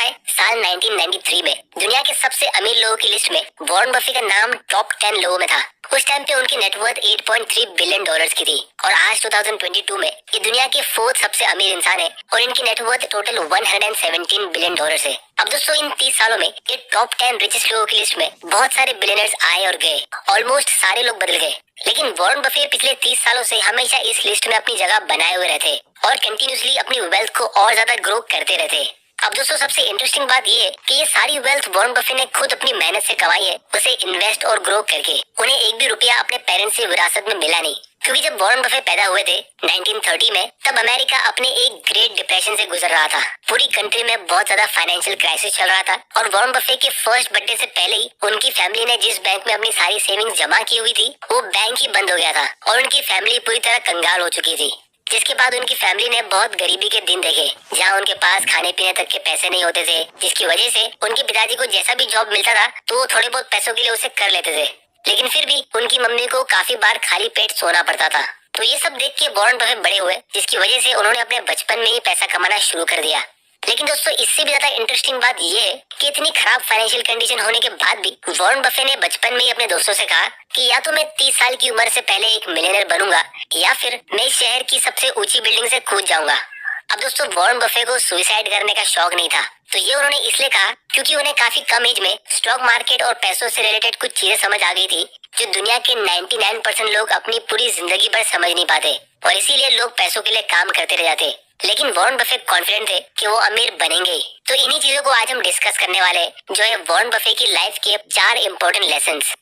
है साल 1993 में दुनिया के सबसे अमीर लोगों की लिस्ट में वॉरेन बफे का नाम टॉप 10 लोगों में था। उस टाइम पे उनकी नेटवर्थ 8.3 बिलियन डॉलर्स की थी और आज 2022 में ये दुनिया के 4th सबसे अमीर इंसान है और इनकी नेटवर्थ टोटल 117 बिलियन डॉलर्स है। अब दोस्तों इन 30 सालों में ये टॉप 10 रिचेस्ट लोगों की लिस्ट में बहुत सारे बिलियनर्स आए और गए, ऑलमोस्ट सारे लोग बदल गए, लेकिन वॉरेन बफे पिछले 30 सालों से हमेशा इस लिस्ट में अपनी जगह बनाए हुए रहते और कंटिन्यूसली अपनी वेल्थ को और ज्यादा ग्रो करते रहते। अब दोस्तों सबसे इंटरेस्टिंग बात ये है कि ये सारी वेल्थ वॉरेन बफे ने खुद अपनी मेहनत से कमाई है, उसे इन्वेस्ट और ग्रो करके। उन्हें एक भी रुपया अपने पेरेंट्स से विरासत में मिला नहीं, क्योंकि जब वॉरेन बफे पैदा हुए थे 1930 में, तब अमेरिका अपने एक ग्रेट डिप्रेशन से गुजर रहा था। पूरी कंट्री में बहुत ज्यादा फाइनेंशियल क्राइसिस चल रहा था और वॉरेन बफे के फर्स्ट बर्थडे से पहले ही उनकी फैमिली ने जिस बैंक में अपनी सारी सेविंग्स जमा की हुई थी वो बैंक ही बंद हो गया था और उनकी फैमिली पूरी तरह कंगाल हो चुकी थी। जिसके बाद उनकी फैमिली ने बहुत गरीबी के दिन देखे, जहां उनके पास खाने पीने तक के पैसे नहीं होते थे, जिसकी वजह से उनके पिताजी को जैसा भी जॉब मिलता था तो वो थोड़े बहुत पैसों के लिए उसे कर लेते थे, लेकिन फिर भी उनकी मम्मी को काफी बार खाली पेट सोना पड़ता था। तो ये सब देख के वॉरेन बफे बड़े हुए, जिसकी वजह से उन्होंने अपने बचपन में ही पैसा कमाना शुरू कर दिया। लेकिन दोस्तों इससे भी ज्यादा इंटरेस्टिंग बात ये है कि इतनी खराब फाइनेंशियल कंडीशन होने के बाद भी वॉरेन बफे ने बचपन में ही अपने दोस्तों से कहा कि या तो मैं 30 साल की उम्र से पहले एक मिलियनर बनूंगा या फिर मैं शहर की सबसे ऊंची बिल्डिंग से कूद जाऊंगा। अब दोस्तों वॉरेन बफे को सुसाइड करने का शौक नहीं था, तो ये उन्होंने इसलिए कहा क्योंकि उन्हें काफी कम एज में स्टॉक मार्केट और पैसों से रिलेटेड कुछ चीजें समझ आ गई थी जो दुनिया के 99% लोग अपनी पूरी जिंदगी भर समझ नहीं पाते और इसीलिए लोग पैसों के लिए काम करते रह जाते। लेकिन वॉरेन बफे कॉन्फिडेंट थे कि वो अमीर बनेंगे ही। तो इन्हीं चीजों को आज हम डिस्कस करने वाले हैं, जो है वॉरेन बफे की लाइफ के 4 इम्पोर्टेंट लेसन्स।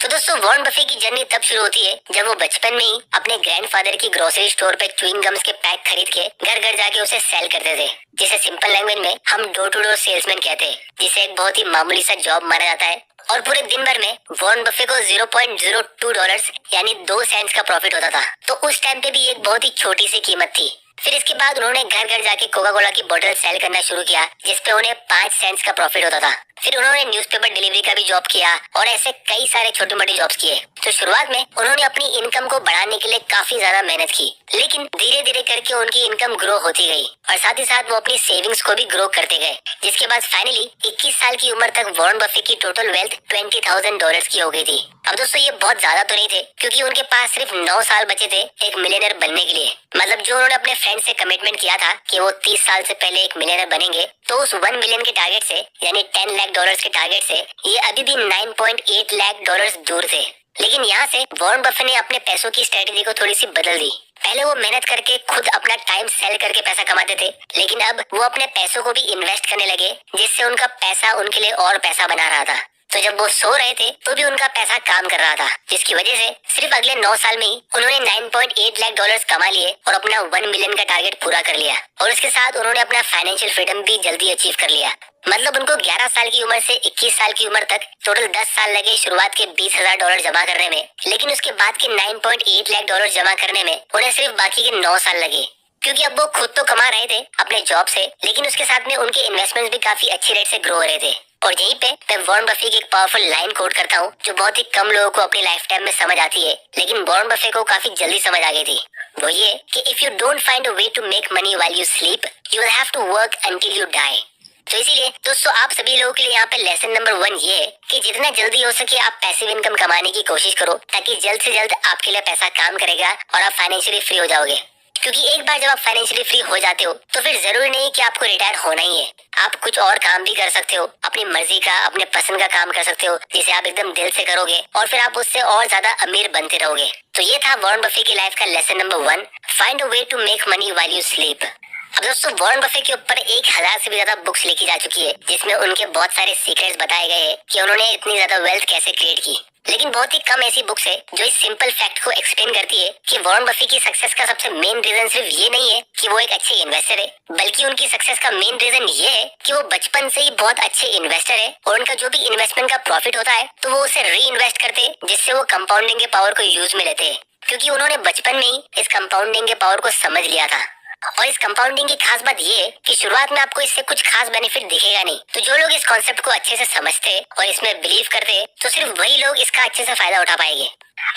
तो दोस्तों वॉरेन बफे की जर्नी तब शुरू होती है जब वो बचपन में ही अपने ग्रैंडफादर की ग्रोसरी स्टोर पे च्युइंग गम्स के पैक खरीद के घर घर जाके उसे सेल करते थे, जिसे सिंपल लैंग्वेज में हम डोर टू डोर सेल्समैन कहते हैं, जिसे एक बहुत ही मामूली सा जॉब माना जाता है। और पूरे दिन भर में वॉरेन बफे को $0.02 यानी 2 सेंट्स का प्रॉफिट होता था। तो उस टाइम पे भी एक बहुत ही छोटी सी कीमत थी। फिर इसके बाद उन्होंने घर घर जाके कोका कोला की बोतल सेल करना शुरू किया, जिसपे उन्हें 5 सेंट्स का प्रॉफिट होता था। फिर उन्होंने न्यूज़पेपर डिलीवरी का भी जॉब किया और ऐसे कई सारे छोटे मोटे जॉब्स किए। तो शुरुआत में उन्होंने अपनी इनकम को बढ़ाने के लिए काफी ज्यादा मेहनत की, लेकिन धीरे धीरे करके उनकी इनकम ग्रो होती गई और साथ ही साथ वो अपनी सेविंग्स को भी ग्रो करते गए, जिसके बाद फाइनली 21 साल की उम्र तक वॉरेन बफे की टोटल वेल्थ $20,000 की हो गई थी। अब दोस्तों ये बहुत ज्यादा तो नहीं थे, क्योंकि उनके पास सिर्फ 9 साल बचे थे एक मिलियनर बनने के लिए। मतलब जो उन्होंने अपने फ्रेंड से कमिटमेंट किया था कि वो 30 साल से पहले एक मिलियनर बनेंगे, तो उस 1 मिलियन के टारगेट से यानी $10 लाख के टारगेट से ये अभी भी $9.8 लाख दूर थे। लेकिन यहाँ से वॉरेन बफे ने अपने पैसों की स्ट्रेटेजी को थोड़ी सी बदल दी। पहले वो मेहनत करके खुद अपना टाइम सेल करके पैसा कमाते थे, लेकिन अब वो अपने पैसों को भी इन्वेस्ट करने लगे, जिससे उनका पैसा उनके लिए और पैसा बना रहा था। तो जब वो सो रहे थे तो भी उनका पैसा काम कर रहा था, जिसकी वजह से सिर्फ अगले 9 साल में ही उन्होंने $9.8 लाख कमा लिए और अपना 1 मिलियन का टारगेट पूरा कर लिया। और उसके साथ उन्होंने अपना फाइनेंशियल फ्रीडम भी जल्दी अचीव कर लिया। मतलब उनको 11 साल की उम्र से 21 साल की उम्र तक टोटल 10 साल लगे शुरुआत के $20,000 जमा करने में, लेकिन उसके बाद के $9.8 लाख जमा करने में उन्हें सिर्फ बाकी के 9 साल लगे, क्योंकि अब वो खुद तो कमा रहे थे अपने जॉब से, लेकिन उसके साथ में उनके इन्वेस्टमेंट्स भी काफी अच्छी रेट से ग्रो हो रहे थे। और यहीं पे मैं वॉरेन बफे की एक पावरफुल लाइन कोट करता हूँ, जो बहुत ही कम लोगों को अपनी लाइफ टाइम में समझ आती है, लेकिन वॉरेन बफे को काफी जल्दी समझ आ गई थी। वो ये कि if you don't find a way to make money while you sleep, you will have to work until you die. तो इसीलिए दोस्तों आप सभी लोगों के लिए यहाँ पे लेसन नंबर 1 ये है कि जितना जल्दी हो सके आप पैसिव इनकम कमाने की कोशिश करो, ताकि जल्द से जल्द आपके लिए पैसा काम करेगा और आप फाइनेंशियली फ्री हो जाओगे। क्योंकि एक बार जब आप फाइनेंशियली फ्री हो जाते हो तो फिर जरूरी नहीं कि आपको रिटायर होना ही है, आप कुछ और काम भी कर सकते हो, अपनी मर्जी का अपने पसंद का काम कर सकते हो, जिसे आप एकदम दिल से करोगे और फिर आप उससे और ज्यादा अमीर बनते रहोगे। तो ये था वॉरेन बफे की लाइफ का lesson number 1, find a way to make money while you sleep. अब दोस्तों वॉरेन बफे के ऊपर 1000 से भी ज्यादा बुक्स लिखी जा चुकी है, जिसमें उनके बहुत सारे सीक्रेट्स बताए गए हैं कि उन्होंने इतनी ज्यादा वेल्थ कैसे क्रिएट की। लेकिन बहुत ही कम ऐसी बुक्स है जो इस सिंपल फैक्ट को एक्सप्लेन करती है कि वॉरेन बफे की सक्सेस का सबसे मेन रीजन सिर्फ ये नहीं है कि वो एक अच्छे इन्वेस्टर है, बल्कि उनकी सक्सेस का मेन रीजन ये है कि वो बचपन से ही बहुत अच्छे इन्वेस्टर है और उनका जो भी इन्वेस्टमेंट का प्रॉफिट होता है तो वो उसे री इन्वेस्ट करते हैं, जिससे वो कंपाउंडिंग के पावर को यूज में लेते हैं, क्योंकि उन्होंने बचपन में ही इस कंपाउंडिंग के पावर को समझ लिया था। और इस कंपाउंडिंग की खास बात ये है कि शुरुआत में आपको इससे कुछ खास बेनिफिट दिखेगा नहीं। तो जो लोग इस कॉन्सेप्ट को अच्छे से समझते और इसमें बिलीव करते तो सिर्फ वही लोग इसका अच्छे से फायदा उठा पाएंगे।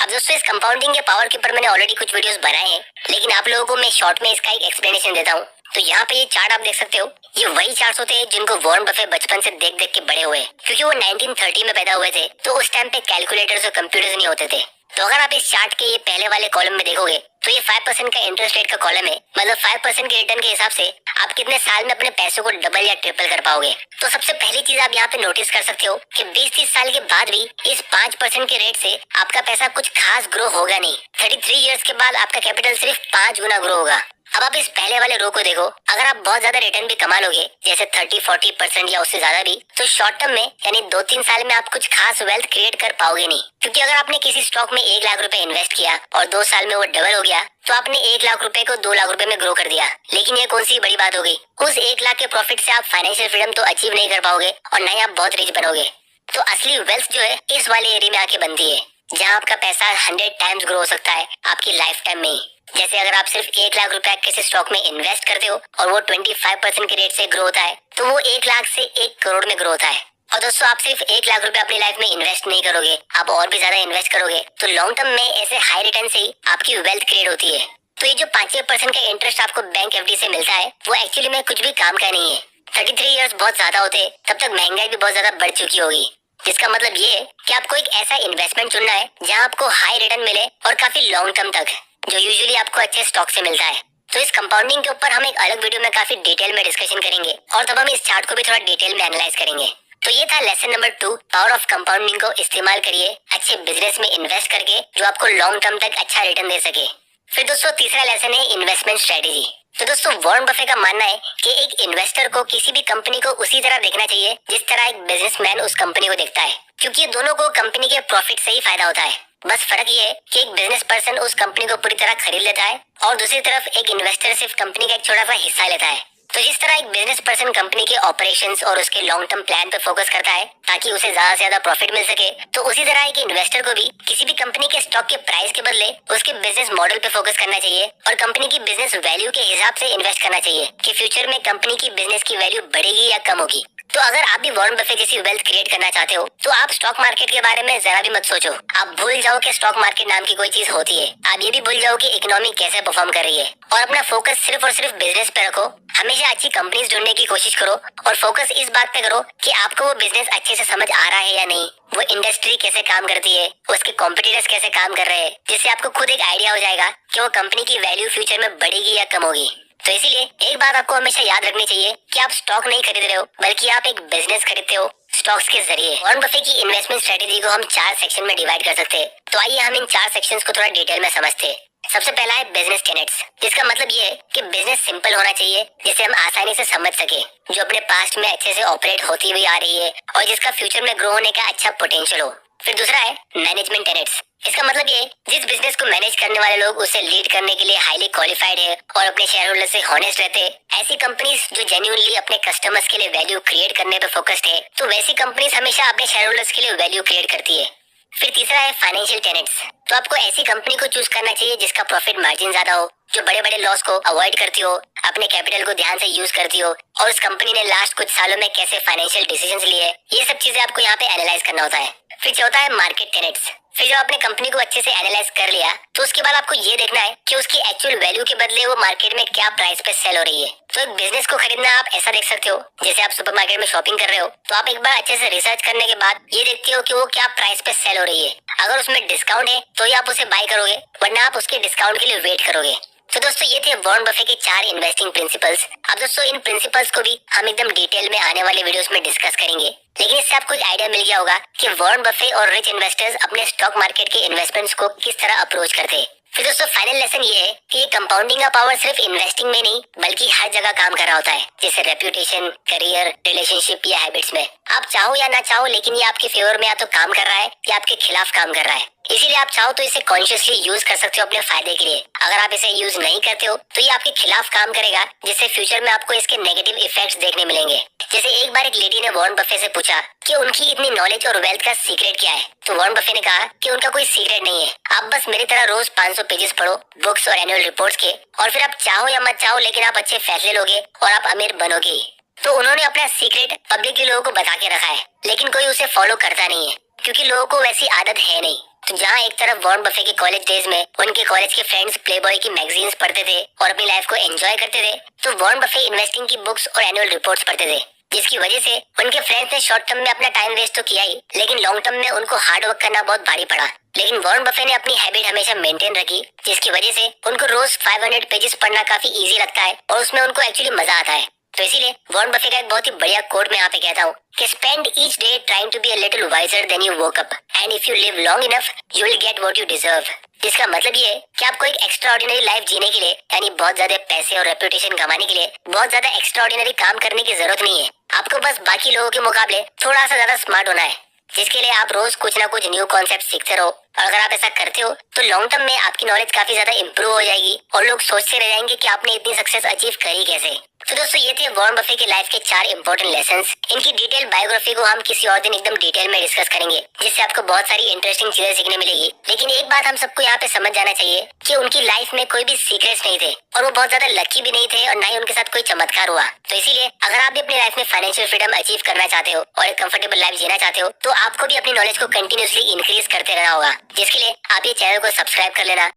अब दोस्तों इस कंपाउंडिंग के पावर के ऊपर मैंने ऑलरेडी कुछ वीडियोस बनाए हैं, लेकिन आप लोगों को मैं शॉर्ट में इसका एक एक्सप्लेनेशन देता हूँ तो यहाँ पे ये चार्ट आप देख सकते हो, ये वही चार्ट होते हैं जिनको वॉरेन बफे बचपन से देख देख के बड़े हुए, क्योंकि वो 1930 में पैदा हुए थे तो उस टाइम पे कैलकुलेटर्स और कंप्यूटर्स नहीं होते थे। तो अगर आप इस चार्ट के ये पहले वाले कॉलम में देखोगे तो ये 5% का इंटरेस्ट रेट का कॉलम है, मतलब 5% के रिटर्न के हिसाब से आप कितने साल में अपने पैसों को डबल या ट्रिपल कर पाओगे। तो सबसे पहली चीज आप यहाँ पे नोटिस कर सकते हो कि 20-30 साल के बाद भी इस 5% के रेट से आपका पैसा कुछ खास ग्रो होगा नहीं। 33 इयर्स के बाद आपका कैपिटल सिर्फ 5 गुना ग्रो होगा। अब आप इस पहले वाले रो को देखो, अगर आप बहुत ज्यादा रिटर्न भी कमा लोगे जैसे 30-40% या उससे ज्यादा भी, तो शॉर्ट टर्म में यानी 2-3 साल में आप कुछ खास वेल्थ क्रिएट कर पाओगे नहीं। क्योंकि अगर आपने किसी स्टॉक में 1 लाख रुपए इन्वेस्ट किया और 2 साल में वो डबल हो गया तो आपने 1 लाख रुपए को 2 लाख रुपए में ग्रो कर दिया। लेकिन ये कौन सी बड़ी बात हो गई, उस 1 लाख के प्रॉफिट से आप फाइनेंशियल फ्रीडम तो अचीव नहीं कर पाओगे और न ही आप बहुत रिच बनोगे। तो असली वेल्थ जो है इस वाले एरिया में आके बनती है, जहाँ आपका पैसा 100 टाइम्स ग्रो हो सकता है आपकी लाइफ टाइम में ही। जैसे अगर आप सिर्फ 1 लाख रुपए किसी स्टॉक में इन्वेस्ट करते हो और वो 25% के रेट से ग्रो होता है, तो वो 1 लाख से 1 करोड़ में ग्रो होता है। और दोस्तों आप सिर्फ 1 लाख रुपए अपनी लाइफ में इन्वेस्ट नहीं करोगे, आप और भी ज्यादा इन्वेस्ट करोगे तो लॉन्ग टर्म में ऐसे हाई रिटर्न से ही आपकी वेल्थ क्रिएट होती है। तो ये जो 5% का इंटरेस्ट आपको बैंक एफडी से मिलता है वो एक्चुअली में कुछ भी काम का नहीं है। 33 इयर्स बहुत ज्यादा होते तब तक महंगाई भी बहुत ज्यादा बढ़ चुकी होगी, जिसका मतलब ये है कि आपको एक ऐसा इन्वेस्टमेंट चुनना है जहाँ आपको हाई रिटर्न मिले और काफी लॉन्ग टर्म तक, जो यूजुअली आपको अच्छे स्टॉक से मिलता है। तो इस कंपाउंडिंग के ऊपर हम एक अलग वीडियो में काफी डिटेल में डिस्कशन करेंगे और तब हम इस चार्ट को भी थोड़ा डिटेल में एनालाइज करेंगे। तो ये था lesson number 2, power of compounding को इस्तेमाल करिए अच्छे बिजनेस में इन्वेस्ट करके जो आपको लॉन्ग टर्म तक अच्छा रिटर्न दे सके। फिर दोस्तों तीसरा लेसन है इन्वेस्टमेंट स्ट्रेटेजी। तो दोस्तों वॉरेन बफे का मानना है कि एक इन्वेस्टर को किसी भी कंपनी को उसी तरह देखना चाहिए जिस तरह एक बिजनेसमैन उस कंपनी को देखता है, क्योंकि ये दोनों को कंपनी के प्रॉफिट से ही फायदा होता है। बस फर्क ये है कि एक बिजनेस पर्सन उस कंपनी को पूरी तरह खरीद लेता है और दूसरी तरफ एक इन्वेस्टर सिर्फ कंपनी का एक छोटा सा हिस्सा लेता है। तो जिस तरह एक बिजनेस पर्सन कंपनी के ऑपरेशंस और उसके लॉन्ग टर्म प्लान पर फोकस करता है ताकि उसे ज्यादा से ज्यादा प्रॉफिट मिल सके, तो उसी तरह एक इन्वेस्टर को भी किसी भी कंपनी के स्टॉक के प्राइस के बदले उसके बिजनेस मॉडल पे फोकस करना चाहिए और कंपनी की बिजनेस वैल्यू के हिसाब से इन्वेस्ट करना चाहिए कि फ्यूचर में कंपनी की बिजनेस की वैल्यू बढ़ेगी या कम होगी। तो अगर आप भी वॉरेन बफे जैसी वेल्थ क्रिएट करना चाहते हो तो आप स्टॉक मार्केट के बारे में जरा भी मत सोचो। आप भूल जाओ कि स्टॉक मार्केट नाम की कोई चीज होती है। आप ये भी भूल जाओ कि इकोनॉमी कैसे परफॉर्म कर रही है और अपना फोकस सिर्फ और सिर्फ बिजनेस पे रखो। हमेशा अच्छी कंपनीज ढूंढने की कोशिश करो और फोकस इस बात पे करो कि आपको वो बिजनेस अच्छे से समझ आ रहा है या नहीं, वो इंडस्ट्री कैसे काम करती है, उसके कॉम्पिटिटर्स कैसे काम कर रहे हैं, जिससे आपको खुद एक आइडिया हो जाएगा कि वो कंपनी की वैल्यू फ्यूचर में बढ़ेगी या कम होगी। तो इसीलिए एक बात आपको हमेशा याद रखनी चाहिए कि आप स्टॉक नहीं खरीद रहे हो बल्कि आप एक बिजनेस खरीदते हो स्टॉक्स के जरिए। वॉरेन बफे की इन्वेस्टमेंट स्ट्रेटेजी को हम 4 सेक्शन में डिवाइड कर सकते हैं। तो आइए हम इन 4 सेक्शंस को थोड़ा डिटेल में समझते हैं। सबसे पहला है बिजनेस टेनेट्स, जिसका मतलब ये है कि बिजनेस सिंपल होना चाहिए जिसे हम आसानी से समझ सके, जो अपने पास्ट में अच्छे से ऑपरेट होती हुई आ रही है और जिसका फ्यूचर में ग्रो होने का अच्छा पोटेंशियल हो। फिर दूसरा है मैनेजमेंट टेनेट्स, इसका मतलब ये जिस बिजनेस को मैनेज करने वाले लोग उसे लीड करने के लिए हाईली क्वालिफाइड है और अपने शेयर होल्डर से हॉनेस्ट रहते हैं। ऐसी कंपनीज जो जेन्युइनली अपने कस्टमर्स के लिए वैल्यू क्रिएट करने पे फोकस्ड है, तो वैसी कंपनीज हमेशा अपने शेयर होल्डर्स के लिए वैल्यू क्रिएट करती है। फिर तीसरा है फाइनेंशियल टेनेट्स, तो आपको ऐसी कंपनी को चूज करना चाहिए जिसका प्रॉफिट मार्जिन ज्यादा हो, जो बड़े बड़े लॉस को अवॉइड करती हो, अपने कैपिटल को ध्यान से यूज करती हो और उस कंपनी ने लास्ट कुछ सालों में कैसे फाइनेंशियल डिसीजंस लिए, ये सब चीजें आपको यहाँ पे एनालाइज करना होता है। फिर चौथा है मार्केट टेनेट्स, फिर जब आपने कंपनी को अच्छे से एनालाइज कर लिया तो उसके बाद आपको ये देखना है कि उसकी एक्चुअल वैल्यू के बदले वो मार्केट में क्या प्राइस पे सेल हो रही है। तो एक बिजनेस को खरीदना आप ऐसा देख सकते हो जैसे आप सुपरमार्केट में शॉपिंग कर रहे हो, तो आप एक बार अच्छे से रिसर्च करने के बाद ये देखते हो कि वो क्या प्राइस पे सेल हो रही है। अगर उसमें डिस्काउंट है तो ही आप उसे बाय करोगे, वरना आप उसके डिस्काउंट के लिए वेट करोगे। तो दोस्तों ये थे वॉरेन बफे के 4 इन्वेस्टिंग प्रिंसिपल्स। अब दोस्तों इन प्रिंसिपल्स को भी हम एकदम डिटेल में आने वाले वीडियोस में डिस्कस करेंगे, लेकिन इससे आपको एक आइडिया मिल गया होगा कि वॉरेन बफे और रिच इन्वेस्टर्स अपने स्टॉक मार्केट के इन्वेस्टमेंट्स को किस तरह अप्रोच करते हैं। फिर दोस्तों फाइनल लेसन ये है कि ये कंपाउंडिंग का पावर सिर्फ इन्वेस्टिंग में नहीं बल्कि हर जगह काम कर रहा होता है, जैसे रेप्यूटेशन, करियर, रिलेशनशिप या हैबिट्स में। आप चाहो या ना चाहो लेकिन ये आपके फेवर में या तो काम कर रहा है या आपके खिलाफ काम कर रहा है। इसीलिए आप चाहो तो इसे कॉन्शियसली यूज कर सकते हो अपने फायदे के लिए। अगर आप इसे यूज नहीं करते हो तो ये आपके खिलाफ काम करेगा, जिससे फ्यूचर में आपको इसके नेगेटिव इफेक्ट्स देखने मिलेंगे। जैसे एक बार एक लेडी ने वॉरेन बफे से पूछा कि उनकी इतनी नॉलेज और वेल्थ का सीक्रेट क्या है, तो वॉरेन बफे ने कहा कि उनका कोई सीक्रेट नहीं है, आप बस मेरी तरह रोज 500 पेजेस पढ़ो बुक्स और एनुअल रिपोर्ट्स के, और फिर आप चाहो या मत चाहो लेकिन आप अच्छे फैसले लोगे और आप अमीर बनोगे। तो उन्होंने अपना सीक्रेट पब्लिकली लोगों को बता के रखा है, लेकिन कोई उसे फॉलो करता नहीं है क्योंकि लोगों को वैसी आदत है नहीं। तो जहाँ एक तरफ वॉरेन बफे के कॉलेज डेज में उनके कॉलेज के फ्रेंड्स प्लेबॉय की मैगजीन्स पढ़ते थे और अपनी लाइफ को एंजॉय करते थे, तो वॉरेन बफे इन्वेस्टिंग की बुक्स और एनुअल रिपोर्ट्स पढ़ते थे, जिसकी वजह से उनके फ्रेंड्स ने शॉर्ट टर्म में अपना टाइम वेस्ट तो किया ही, लेकिन लॉन्ग टर्म में उनको हार्ड वर्क करना बहुत भारी पड़ा। लेकिन वॉरेन बफे ने अपनी हैबिट हमेशा मेंटेन रखी, जिसकी वजह से उनको रोज 500 पेजेस पढ़ना काफी इजी लगता है और उसमें उनको एक्चुअली मजा आता है। तो इसीलिए वॉरेन बफे का एक बहुत ही बढ़िया कोट मैं यहाँ पे कहता हूँ कि spend each day trying to be a little wiser than you woke up, and if you live long enough you will get what you deserve. जिसका मतलब ये है कि आपको एक एक्स्ट्राऑर्डिनरी लाइफ जीने के लिए, यानी बहुत ज्यादा पैसे और रेपुटेशन कमाने के लिए बहुत ज्यादा एक्स्ट्राऑर्डिनरी काम करने की जरूरत नहीं है। आपको बस बाकी लोगों के मुकाबले थोड़ा सा ज्यादा स्मार्ट होना है, जिसके लिए आप रोज कुछ ना कुछ न्यू कॉन्सेप्ट सीखते रहो। और अगर आप ऐसा करते हो तो लॉन्ग टर्म में आपकी नॉलेज काफी ज्यादा इंप्रूव हो जाएगी और लोग सोचते रह जाएंगे कि आपने इतनी सक्सेस अचीव करी कैसे। तो दोस्तों ये थे वॉरेन बफे के लाइफ के 4 इंपॉर्टेंट लेसन्स। इनकी डिटेल बायोग्राफी को हम किसी और दिन एकदम डिटेल में डिस्कस करेंगे, जिससे आपको बहुत सारी इंटरेस्टिंग चीजें सीखने मिलेगी। लेकिन एक बात हम सबको यहाँ पे समझ जाना चाहिए कि उनकी लाइफ में कोई भी सीक्रेट्स नहीं थे और वो बहुत ज्यादा लकी भी नहीं थे और ना ही उनके साथ कोई चमत्कार हुआ। तो इसीलिए अगर आप भी अपनी लाइफ में फाइनेंशियल फ्रीडम अचीव करना चाहते हो और एक कंफर्टेबल लाइफ जीना चाहते हो, तो आपको भी अपनी नॉलेज को कंटिन्यूसली इंक्रीज करते रहना होगा, जिसके लिए आप ये चैनल को सब्सक्राइब कर लेना